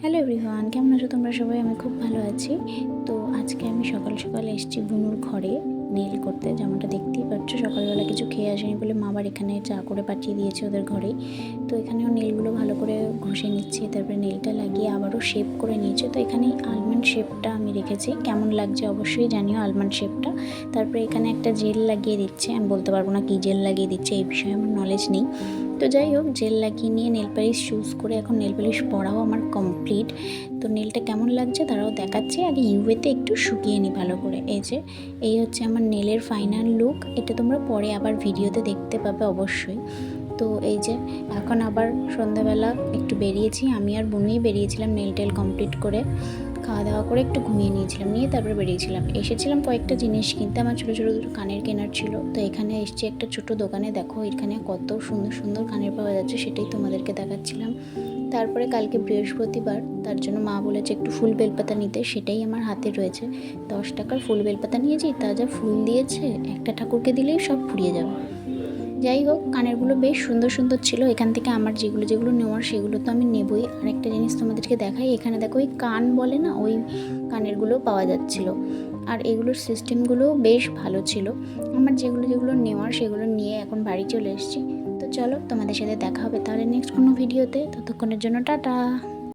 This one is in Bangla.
হ্যালো এভরিওয়ান, কেমন আছো তোমরা সবাই? আমি খুব ভালো আছি। তো আজকে আমি সকাল সকাল এসেছি বুনুর ঘরে নেল করতে। যেমনটা দেখতেই পাচ্ছ, সকালবেলা কিছু খেয়ে আসেনি বলে মা আবার এখানে চা করে পাঠিয়ে দিয়েছে ওদের ঘরেই। তো এখানেও নেলগুলো ভালো করে ঘষে নিচ্ছে, তারপরে নেলটা লাগিয়ে আবারও শেপ করে নিয়েছে। তো এখানে আলমন্ড শেপটা আমি রেখেছি, কেমন লাগছে অবশ্যই জানিও আলমন্ড শেপটা। তারপরে এখানে একটা জেল লাগিয়ে দিচ্ছে, আমি বলতে পারবো না কী জেল লাগিয়ে দিচ্ছে, এই বিষয়ে আমার নলেজ নেই। তো যাই হোক, জেল লাগিয়ে নিয়ে নেল পালিশ চুজ করে এখন নেল পালিশ পরাও আমার কমপ্লিট। তো নেলটা কেমন লাগছে তারাও দেখাচ্ছি, আগে ইউভেতে একটু শুকিয়ে নিই ভালো করে। এই হচ্ছে আমার নেলের ফাইনাল লুক। এটা তোমরা পরে আবার ভিডিওতে দেখতে পাবে অবশ্যই। তো এই যে এখন আবার সন্ধ্যাবেলা একটু বেরিয়েছি, আমি আর বোনই বেরিয়েছিলাম নেল টেল কমপ্লিট করে, খাওয়া দাওয়া করে একটু ঘুমিয়ে নিয়েছিলাম, নিয়ে তারপরে বেরিয়েছিলাম। এসেছিলাম কয়েকটা জিনিস কিনতে, আমার ছোটো ছোটো দুটো কানের কেনার ছিল। তো এখানে এসেছি একটা ছোটো দোকানে, দেখো এখানে কত সুন্দর সুন্দর কানের পাওয়া যাচ্ছে, সেটাই তোমাদেরকে দেখাচ্ছিলাম। তারপরে কালকে বৃহস্পতিবার, তার জন্য মা বলেছে একটু ফুল বেলপাতা নিতে, সেটাই আমার হাতে রয়েছে। 10 টাকার ফুল বেলপাতা নিয়েছি, তা যা ফুল দিয়েছে একটা ঠাকুরকে দিলেই সব ফুরিয়ে যাবে। যাই হোক, কানেরগুলো বেশ সুন্দর সুন্দর ছিল। এখান থেকে আমার যেগুলো যেগুলো নেওয়ার সেগুলো তো আমি নেবই। আর একটা জিনিস তোমাদেরকে দেখাই, এখানে দেখো ওই কান বলে না, ওই কানেরগুলো পাওয়া যাচ্ছিলো। আর এগুলোর সিস্টেমগুলোও বেশ ভালো ছিল। আমার যেগুলো যেগুলো নেওয়ার সেগুলো নিয়ে এখন বাড়ি চলে এসেছি। তো চলো, তোমাদের সাথে দেখা হবে তাহলে নেক্সট কোনো ভিডিওতে। ততক্ষণের জন্য টাটা।